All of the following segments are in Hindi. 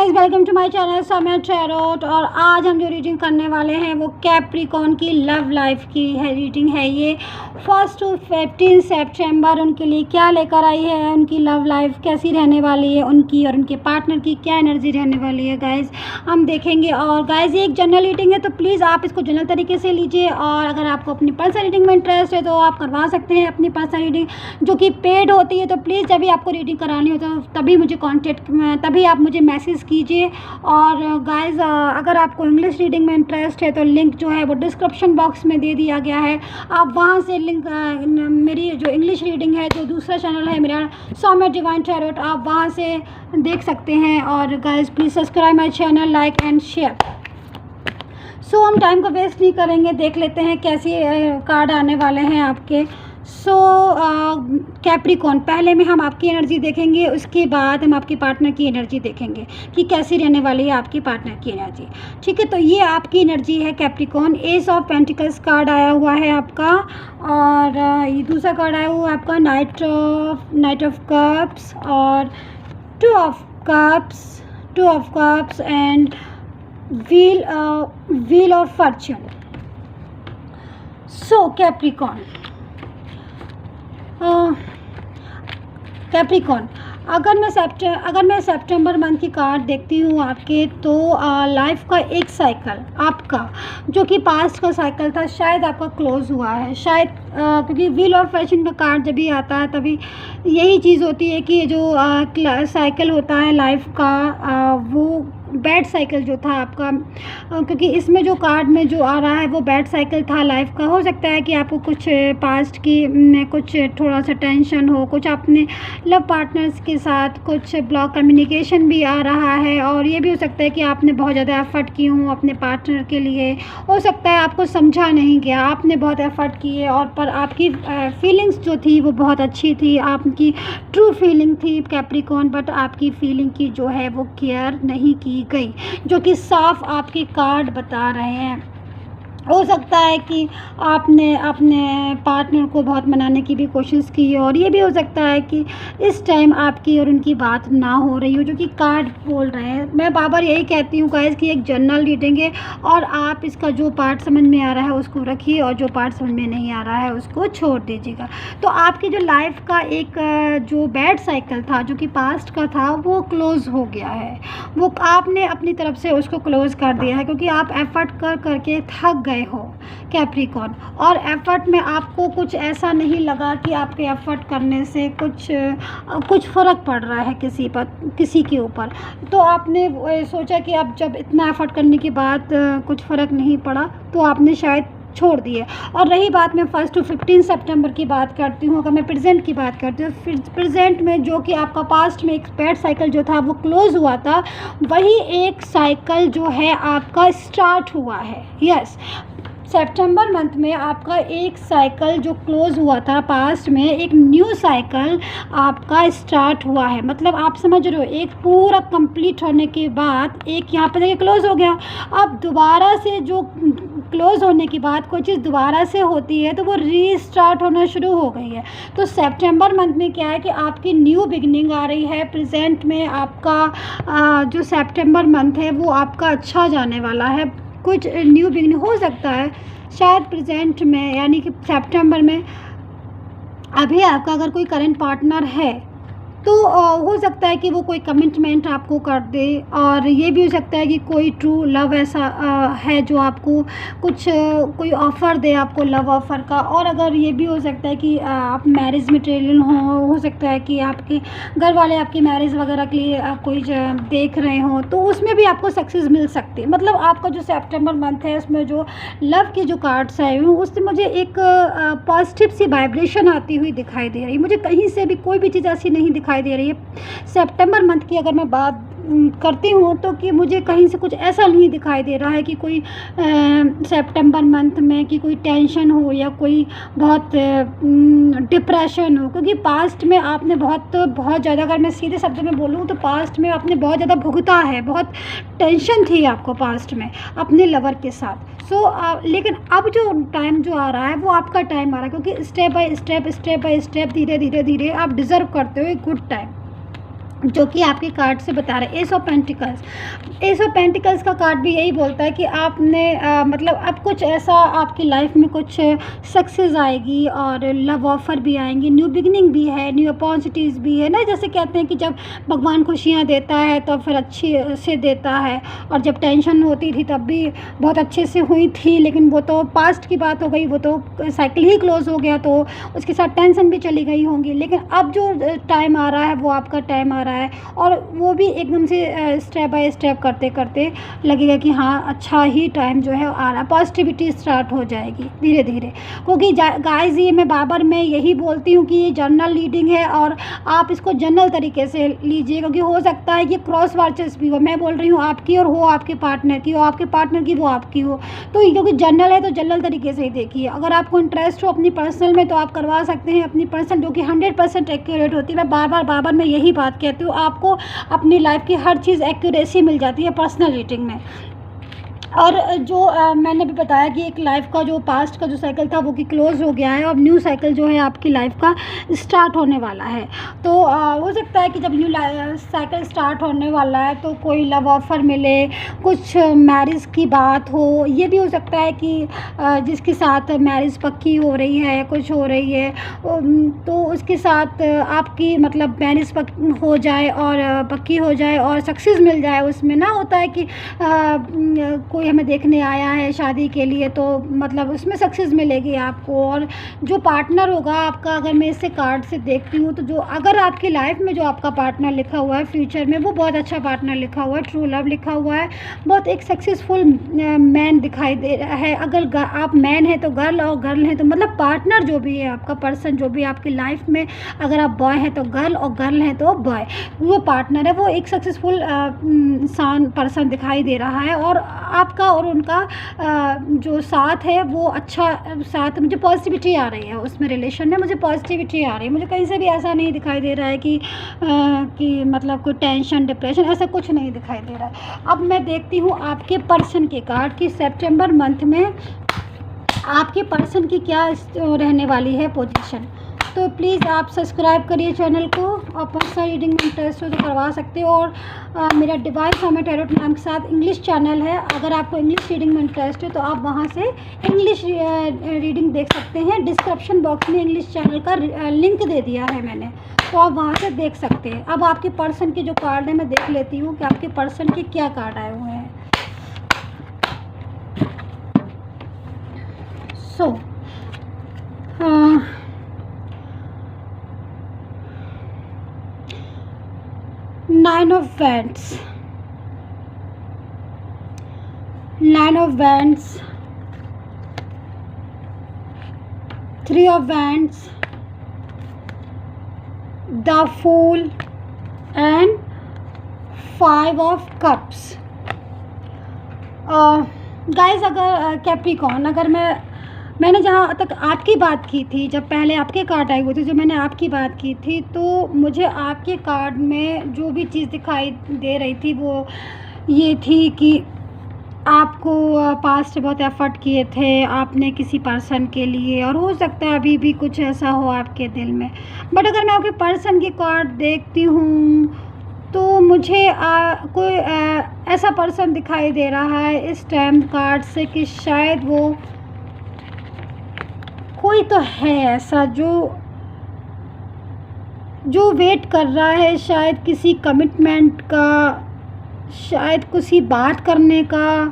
Guys, welcome to my channel Samay Tarot. और आज हम जो रीडिंग करने वाले हैं वो कैप्रिकॉर्न की लव लाइफ की है रीडिंग है। ये 1 to 15 सितंबर उनके लिए क्या लेकर आई है, उनकी लव लाइफ कैसी रहने वाली है, उनकी और उनके पार्टनर की क्या एनर्जी रहने वाली है गाइस, हम देखेंगे। और गाइस, ये एक जनरल रीडिंग है तो प्लीज़ आप इसको जनरल तरीके से लीजिए। और अगर आपको अपनी पर्सनल रीडिंग में इंटरेस्ट है तो आप करवा सकते हैं अपनी पर्सनल रीडिंग, जो कि पेड होती है। तो प्लीज़ जब भी आपको रीडिंग करानी हो तो तभी मुझे तभी आप मुझे मैसेज कीजिए। और गाइस, अगर आपको इंग्लिश रीडिंग में इंटरेस्ट है तो लिंक जो है वो डिस्क्रिप्शन बॉक्स में दे दिया गया है। आप वहाँ से लिंक मेरी जो इंग्लिश रीडिंग है, जो दूसरा चैनल है मेरा सौम्या डिवाइन टैरोट, आप वहाँ से देख सकते हैं। और guys, please subscribe my channel, like and share. So हम टाइम को वेस्ट नहीं करेंगे, देख लेते हैं कैसे कार्ड आने वाले हैं आपके। सो कैप्रिकॉर्न, पहले में हम आपकी एनर्जी देखेंगे, उसके बाद हम आपके पार्टनर की एनर्जी देखेंगे कि कैसी रहने वाली है आपकी पार्टनर की एनर्जी। ठीक है, तो ये आपकी एनर्जी है Capricorn. S of pentacles card आया हुआ है आपका। और ये दूसरा कार्ड आया हुआ है आपका नाइट ऑफ कप्स और two of cups and wheel of Fortune. So Capricorn, अगर मैं सितंबर मंथ की कार्ड देखती हूँ आपके, तो लाइफ का एक साइकिल आपका जो कि पास्ट का साइकिल था, शायद आपका क्लोज हुआ है। शायद क्योंकि व्हील ऑफ फॉर्च्यून का कार्ड जब भी आता है तभी यही चीज़ होती है कि जो साइकिल होता है लाइफ का, वो बैड साइकिल जो था आपका, क्योंकि इसमें जो कार्ड में जो आ रहा है वो बैड साइकिल था लाइफ का। हो सकता है कि आपको कुछ पास्ट की में कुछ थोड़ा सा टेंशन हो, कुछ अपने लव पार्टनर्स के साथ कुछ ब्लॉक कम्युनिकेशन भी आ रहा है। और ये भी हो सकता है कि आपने बहुत ज़्यादा एफ़र्ट किए हों अपने पार्टनर के लिए। हो सकता है आपको समझा नहीं गया, आपने बहुत एफ़र्ट किए और पर आपकी फीलिंग्स जो थी वो बहुत अच्छी थी, आपकी ट्रू फीलिंग थी कैप्रिकॉर्न, बट आपकी फीलिंग की जो है वो केयर नहीं की गई, जो कि साफ आपके कार्ड बता रहे हैं। हो सकता है कि आपने अपने पार्टनर को बहुत मनाने की भी कोशिश की, और ये भी हो सकता है कि इस टाइम आपकी और उनकी बात ना हो रही हो, जो कि कार्ड बोल रहे हैं। मैं बार यही कहती हूँ गाइस कि एक जनरल रीडिंग है और आप इसका जो पार्ट समझ में आ रहा है उसको रखिए और जो पार्ट समझ में नहीं आ रहा है उसको छोड़ दीजिएगा। तो आपकी जो लाइफ का एक जो बैड साइकिल था, जो कि पास्ट का था, वो क्लोज़ हो गया है। वो आपने अपनी तरफ से उसको क्लोज़ कर दिया है, क्योंकि आप एफ़र्ट करके थक गए हो कैप्रिकॉर्न। और एफ़र्ट में आपको कुछ ऐसा नहीं लगा कि आपके एफ़र्ट करने से कुछ फ़र्क पड़ रहा है किसी के ऊपर। तो आपने सोचा कि अब जब इतना एफ़र्ट करने के बाद कुछ फ़र्क नहीं पड़ा तो आपने शायद छोड़ दिए। और रही बात, मैं 1 to 15 सितंबर की बात करती हूँ, अगर मैं प्रेजेंट की बात करती हूँ, प्रेजेंट में जो कि आपका पास्ट में एक बैड साइकिल जो था वो क्लोज़ हुआ था, वही एक साइकिल जो है आपका स्टार्ट हुआ है। यस, सितंबर मंथ में आपका एक साइकिल जो क्लोज़ हुआ था पास्ट में, एक न्यू साइकिल आपका स्टार्ट हुआ है। मतलब आप समझ रहे हो, एक पूरा कंप्लीट होने के बाद एक यहाँ पर देखिए क्लोज़ हो गया। अब दोबारा से जो क्लोज़ होने के बाद कोई चीज़ दोबारा से होती है तो वो रीस्टार्ट होना शुरू हो गई है। तो सितंबर मंथ में क्या है कि आपकी न्यू बिगनिंग आ रही है। प्रेजेंट में आपका जो सितंबर मंथ है वो आपका अच्छा जाने वाला है। कुछ न्यू बिगनिंग हो सकता है शायद प्रेजेंट में, यानी कि सितंबर में अभी आपका अगर कोई करंट पार्टनर है तो हो सकता है कि वो कोई कमिटमेंट आपको कर दे। और ये भी हो सकता है कि कोई ट्रू लव ऐसा है जो आपको कोई ऑफ़र दे आपको लव ऑफ़र का। और अगर ये भी हो सकता है कि आप मैरिज मटेरियल हो सकता है कि आपके घर वाले आपकी मैरिज वगैरह के लिए कोई देख रहे हों, तो उसमें भी आपको सक्सेस मिल सकती है। मतलब आपका जो सितंबर मंथ है उसमें जो लव की जो कार्ड्स आए हुए उससे मुझे एक पॉजिटिव सी वाइब्रेशन आती हुई दिखाई दे रही है। मुझे कहीं से भी कोई भी चीज़ ऐसी नहीं दिखाई दे रही है सितंबर मंथ की। अगर मैं बात करती हूँ तो कि मुझे कहीं से कुछ ऐसा नहीं दिखाई दे रहा है कि कोई सितंबर मंथ में कि कोई टेंशन हो या कोई बहुत डिप्रेशन हो, क्योंकि पास्ट में आपने बहुत ज़्यादा, अगर मैं सीधे शब्दों में बोलूँ तो पास्ट में आपने बहुत ज़्यादा भुगता है, बहुत टेंशन थी आपको पास्ट में अपने लवर के साथ। लेकिन अब जो टाइम जो आ रहा है वो आपका टाइम आ रहा है, क्योंकि स्टेप बाय स्टेप धीरे धीरे आप डिज़र्व करते हो एक गुड टाइम। जो कि आपके कार्ड से बता रहे हैं S of pentacles. S of pentacles का कार्ड भी यही बोलता है कि आपने मतलब अब कुछ ऐसा आपकी लाइफ में कुछ सक्सेस आएगी और लव ऑफर भी आएंगी, न्यू बिगिनिंग भी है, न्यू अपॉर्चुनिटीज़ भी है ना। जैसे कहते हैं कि जब भगवान खुशियाँ देता है तो फिर अच्छे से देता है, और जब टेंशन होती थी तब भी बहुत अच्छे से हुई थी, लेकिन वो तो पास्ट की बात हो गई, वो तो साइकिल ही क्लोज़ हो गया, तो उसके साथ टेंशन भी चली गई होंगी। लेकिन अब जो टाइम आ रहा है वो आपका टाइम आ रहा है, और वो भी एकदम से स्टेप बाय स्टेप करते करते लगेगा कि हाँ अच्छा ही टाइम जो है आ रहा है, पॉजिटिविटी स्टार्ट हो जाएगी धीरे धीरे। क्योंकि गाइस ये मैं बार मैं यही बोलती हूँ कि ये जनरल रीडिंग है और आप इसको जनरल तरीके से लीजिए, क्योंकि हो सकता है कि क्रॉस वर्चेस भी हो। मैं बोल रही हूँ आपकी और हो आपके पार्टनर की, हो आपके पार्टनर की वो आपकी हो, तो क्योंकि जनरल है तो जनरल तरीके से ही देखिए। अगर आपको इंटरेस्ट हो अपनी पर्सनल में तो आप करवा सकते हैं अपनी पर्सनल, जो कि 100% एक्यूरेट होती है। मैं बार मैं यही बात कहती हूँ, आपको अपनी लाइफ की हर चीज़ एक्यूरेसी मिल जाती है पर्सनल रीडिंग में। और जो मैंने भी बताया कि एक लाइफ का जो पास्ट का जो साइकिल था वो कि क्लोज़ हो गया है, और न्यू साइकिल जो है आपकी लाइफ का स्टार्ट होने वाला है। तो हो सकता है कि जब न्यू साइकिल स्टार्ट होने वाला है तो कोई लव ऑफ़र मिले, कुछ मैरिज की बात हो। ये भी हो सकता है कि जिसके साथ मैरिज पक्की हो रही है, कुछ हो रही है, तो उसके साथ आपकी मतलब मैरिज हो जाए और पक्की हो जाए और सक्सेस मिल जाए उसमें। ना होता है कि कोई हमें देखने आया है शादी के लिए, तो मतलब उसमें सक्सेस मिलेगी आपको। और जो पार्टनर होगा आपका, अगर मैं इससे कार्ड से देखती हूँ तो जो अगर आपकी लाइफ में जो आपका पार्टनर लिखा हुआ है फ्यूचर में, वो बहुत अच्छा पार्टनर लिखा हुआ है, ट्रू लव लिखा हुआ है, बहुत एक सक्सेसफुल मैन दिखाई दे रहा है। अगर आप मैन है तो गर्ल, और गर्ल है तो मतलब पार्टनर जो भी है आपका पर्सन जो भी आपकी लाइफ में, अगर आप बॉय हैं तो गर्ल और गर्ल हैं तो बॉय, वो पार्टनर है, वो एक सक्सेसफुल इंसान पर्सन दिखाई दे रहा है। और आपका और उनका जो साथ है वो अच्छा साथ, मुझे पॉजिटिविटी आ रही है उसमें, रिलेशन में मुझे पॉजिटिविटी आ रही है। मुझे कहीं से भी ऐसा नहीं दिखाई दे रहा है कि मतलब कोई टेंशन डिप्रेशन ऐसा कुछ नहीं दिखाई दे रहा है। अब मैं देखती हूँ आपके पर्सन के कार्ड कि सितंबर मंथ में आपके पर्सन की क्या रहने वाली है पोजीशन। तो प्लीज़ आप सब्सक्राइब करिए चैनल को, और पर्सनल रीडिंग में इंटरेस्ट हो तो करवा सकते हो। और मेरा डिवाइन फॉर्मेट टैरोट नाम के साथ इंग्लिश चैनल है, अगर आपको इंग्लिश रीडिंग में इंटरेस्ट है तो आप वहां से इंग्लिश रीडिंग देख सकते हैं। डिस्क्रिप्शन बॉक्स में इंग्लिश चैनल का लिंक दे दिया है मैंने, तो आप वहां से देख सकते हैं। अब आपके पर्सन के जो कार्ड है मैं देख लेती हूँ कि आपके पर्सन के क्या कार्ड आए हुए हैं। सो Nine of Wands, Nine of Wands, Three of Wands, The Fool and Five of Cups। Guys अगर कैप्रिकॉर्न, अगर मैंने जहाँ तक आपकी बात की थी, जब पहले आपके कार्ड आए हुए थे, जो मैंने आपकी बात की थी, तो मुझे आपके कार्ड में जो भी चीज़ दिखाई दे रही थी वो ये थी कि आपको पास्ट बहुत एफर्ट किए थे आपने किसी पर्सन के लिए, और हो सकता है अभी भी कुछ ऐसा हो आपके दिल में। बट अगर मैं आपके पर्सन के कार्ड देखती हूँ तो मुझे कोई ऐसा पर्सन दिखाई दे रहा है इस टाइम कार्ड से कि शायद वो कोई तो है ऐसा जो वेट कर रहा है, शायद किसी कमिटमेंट का, शायद किसी बात करने का,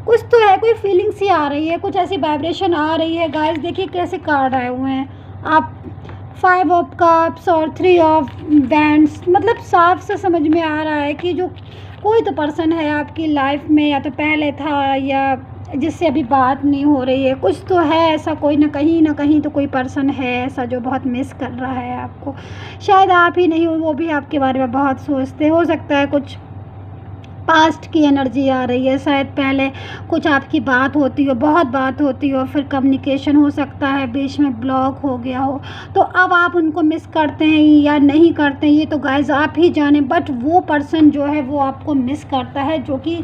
कुछ तो है, कोई फीलिंग सी आ रही है, कुछ ऐसी वाइब्रेशन आ रही है। गाइस देखिए कैसे कार्ड आए हुए हैं, आप 5 ऑफ कप्स और 3 ऑफ वैंड्स, मतलब साफ से समझ में आ रहा है कि जो कोई तो पर्सन है आपकी लाइफ में, या तो पहले था या जिससे अभी बात नहीं हो रही है, कुछ तो है ऐसा, कोई ना कहीं तो कोई पर्सन है ऐसा जो बहुत मिस कर रहा है आपको। शायद आप ही नहीं हो, वो भी आपके बारे में बहुत सोचते, हो सकता है कुछ पास्ट की एनर्जी आ रही है, शायद पहले कुछ आपकी बात होती हो, बहुत बात होती हो, फिर कम्युनिकेशन हो सकता है बीच में ब्लॉक हो गया हो, तो अब आप उनको मिस करते हैं या नहीं करते हैं ये तो गाइस आप ही जाने। बट वो पर्सन जो है वो आपको मिस करता है, जो कि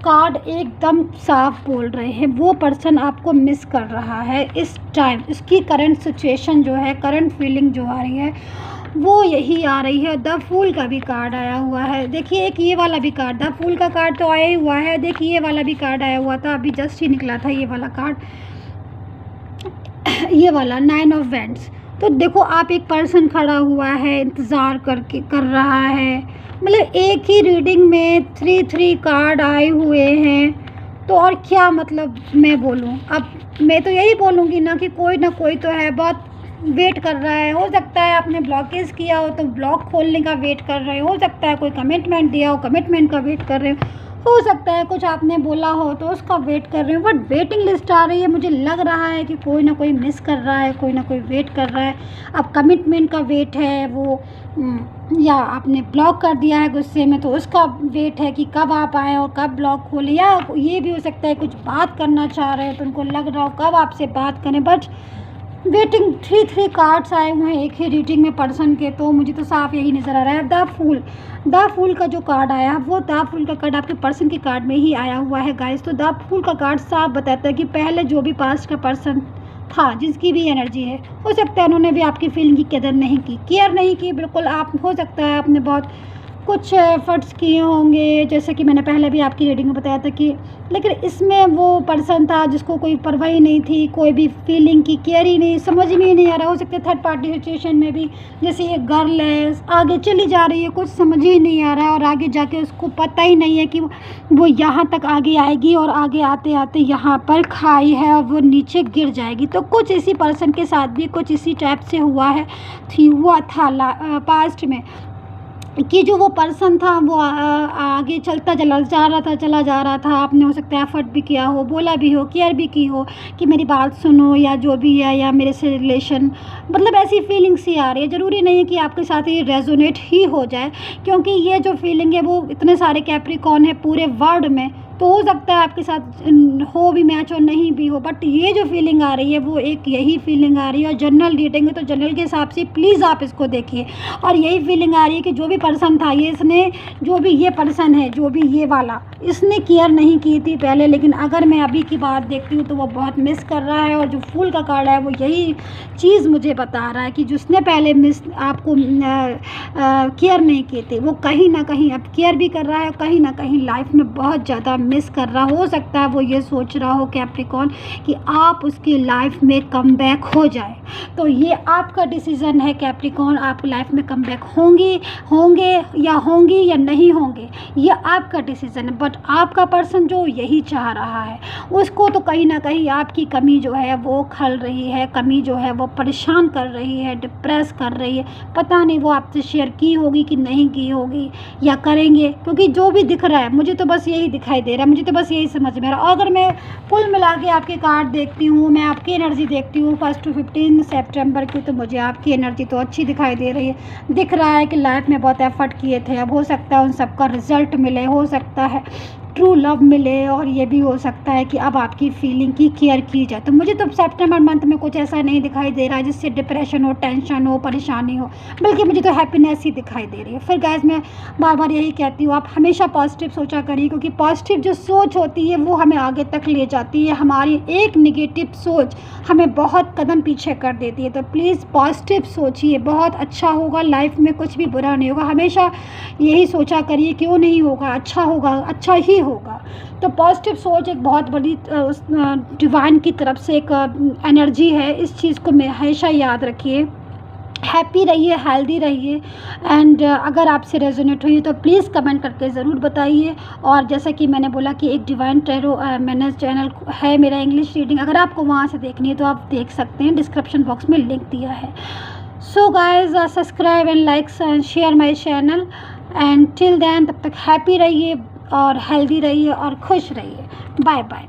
कार्ड एकदम साफ बोल रहे हैं, वो पर्सन आपको मिस कर रहा है इस टाइम। इसकी करंट सिचुएशन जो है, करंट फीलिंग जो आ रही है वो यही आ रही है। द फूल का भी कार्ड आया हुआ है। देखिए एक ये वाला भी कार्ड, द फूल का कार्ड तो आया ही हुआ है। देखिए ये वाला भी कार्ड आया हुआ था, अभी जस्ट ही निकला था ये वाला कार्ड, ये वाला 9 ऑफ वैंड्स। तो देखो आप एक पर्सन खड़ा हुआ है, इंतज़ार कर रहा है। मतलब एक ही रीडिंग में 3 कार्ड आए हुए हैं, तो और क्या मतलब मैं बोलूँ। अब मैं तो यही बोलूँगी ना कोई तो है, बहुत वेट कर रहा है। हो सकता है आपने ब्लॉकेज किया हो तो ब्लॉक खोलने का वेट कर रहे हो सकता है कोई कमिटमेंट दिया हो, कमिटमेंट का वेट कर रहे हो सकता है कुछ आपने बोला हो तो उसका वेट कर रहे हो। बट वेटिंग लिस्ट आ रही है, मुझे लग रहा है कि कोई ना कोई मिस कर रहा है, कोई ना कोई वेट कर रहा है। अब कमिटमेंट का वेट है वो, या आपने ब्लॉक कर दिया है गुस्से में तो उसका वेट है कि कब आप आएँ और कब ब्लॉक खोलें। या ये भी हो सकता है कुछ बात करना चाह रहे हो तो उनको लग रहा हो कब आपसे बात करें। बट वेटिंग 3 कार्ड्स आए हुए हैं एक ही रीडिंग में पर्सन के, तो मुझे तो साफ यही नज़र आ रहा है। द फूल का जो कार्ड आया वो द फूल का कार्ड आपके पर्सन के कार्ड में ही आया हुआ है गाइस। तो द फूल का कार्ड साफ बताता है कि पहले जो भी पास्ट का पर्सन था, जिसकी भी एनर्जी है, हो सकता है उन्होंने भी आपकी फीलिंग की कदर नहीं की, केयर नहीं की बिल्कुल। आप हो सकता है आपने बहुत कुछ एफर्ट्स किए होंगे, जैसे कि मैंने पहले भी आपकी रीडिंग में बताया था कि, लेकिन इसमें वो पर्सन था जिसको कोई परवाह ही नहीं थी, कोई भी फीलिंग की केयर ही नहीं, समझ में ही नहीं आ रहा। हो सकता है थर्ड पार्टी सिचुएशन में भी, जैसे ये गर्ल है आगे चली जा रही है, कुछ समझ ही नहीं आ रहा है और आगे जाके उसको पता ही नहीं है कि वो यहाँ तक आगे आएगी और आगे आते आते यहाँ पर खाई है और वो नीचे गिर जाएगी। तो कुछ इसी पर्सन के साथ भी कुछ इसी टाइप से हुआ था पास्ट में, कि जो वो पर्सन था वो आगे चला जा रहा था। आपने हो सकता है एफर्ट भी किया हो, बोला भी हो, केयर भी की हो कि मेरी बात सुनो या जो भी है, या मेरे से रिलेशन, मतलब ऐसी फीलिंग्स ही आ रही है। ज़रूरी नहीं है कि आपके साथ ये रेजोनेट ही हो जाए, क्योंकि ये जो फीलिंग है वो इतने सारे कैप्रिकॉर्न है पूरे वर्ल्ड में, तो हो सकता है आपके साथ हो भी मैच और नहीं भी हो। बट ये जो फीलिंग आ रही है वो एक यही फीलिंग आ रही है। और जनरल रीडिंग है तो जनरल के हिसाब से प्लीज़ आप इसको देखिए। और यही फीलिंग आ रही है कि जो भी पर्सन था इसने, जो भी ये पर्सन है, जो भी ये वाला, इसने केयर नहीं की थी पहले, लेकिन अगर मैं अभी की बात देखती हूँ तो वो बहुत मिस कर रहा है। और जो फूल का कार्ड है वो यही चीज़ मुझे बता रहा है कि जिसने पहले आपको केयर नहीं की थी वो कहीं ना कहीं अब केयर भी कर रहा है, कहीं ना कहीं लाइफ में बहुत ज़्यादा मिस कर रहा हो सकता है। वो ये सोच रहा हो कैप्रिकॉर्न कि आप उसकी लाइफ में कमबैक हो जाए। तो ये आपका डिसीज़न है कैप्रिकॉर्न, आप लाइफ में कमबैक होंगी या नहीं होंगे, ये आपका डिसीज़न है। बट आपका पर्सन जो यही चाह रहा है, उसको तो कहीं ना कहीं आपकी कमी जो है वो खल रही है, कमी जो है वो परेशान कर रही है, डिप्रेस कर रही है। पता नहीं वो आपसे शेयर की होगी कि नहीं की होगी या करेंगे, क्योंकि जो भी दिख रहा है मुझे तो बस यही दिखाई दे रहा है, मुझे तो बस यही समझ में आ रहा है। अगर मैं कुल मिला के आपके कार्ड देखती हूँ, मैं आपकी एनर्जी देखती हूँ 1 to 15 सितंबर की, तो मुझे आपकी एनर्जी तो अच्छी दिखाई दे रही है। दिख रहा है कि लाइफ में बहुत एफर्ट किए थे, अब हो सकता है उन सब का रिजल्ट मिले, हो सकता है ट्रू लव मिले, और ये भी हो सकता है कि अब आपकी फीलिंग की केयर की जाए। तो मुझे तो सितंबर मंथ में कुछ ऐसा नहीं दिखाई दे रहा है जिससे डिप्रेशन हो, टेंशन हो, परेशानी हो, बल्कि मुझे तो हैप्पीनेस ही दिखाई दे रही है। फिर गाइस मैं बार बार यही कहती हूँ, आप हमेशा पॉजिटिव सोचा करिए, क्योंकि पॉजिटिव जो सोच होती है वो हमें आगे तक ले जाती है। हमारी एक निगेटिव सोच हमें बहुत कदम पीछे कर देती है। तो प्लीज़ पॉजिटिव सोचिए, बहुत अच्छा होगा, लाइफ में कुछ भी बुरा नहीं होगा। हमेशा यही सोचा करिए, क्यों नहीं होगा, अच्छा होगा, अच्छा ही होगा। तो पॉजिटिव सोच एक बहुत बड़ी डिवाइन की तरफ से एक एनर्जी है, इस चीज़ को मैं हमेशा याद रखिए। हैप्पी रहिए, हेल्दी रहिए, एंड अगर आपसे रेजोनेट हुई तो प्लीज़ कमेंट करके ज़रूर बताइए। और जैसा कि मैंने बोला कि एक डिवाइन टैरो मैंने चैनल है मेरा इंग्लिश रीडिंग, अगर आपको वहाँ से देखनी है तो आप देख सकते हैं, डिस्क्रिप्शन बॉक्स में लिंक दिया है। So guys subscribe and like and share my channel, and till then तब तक हैप्पी रहिए और हेल्दी रहिए और खुश रहिए। Bye bye.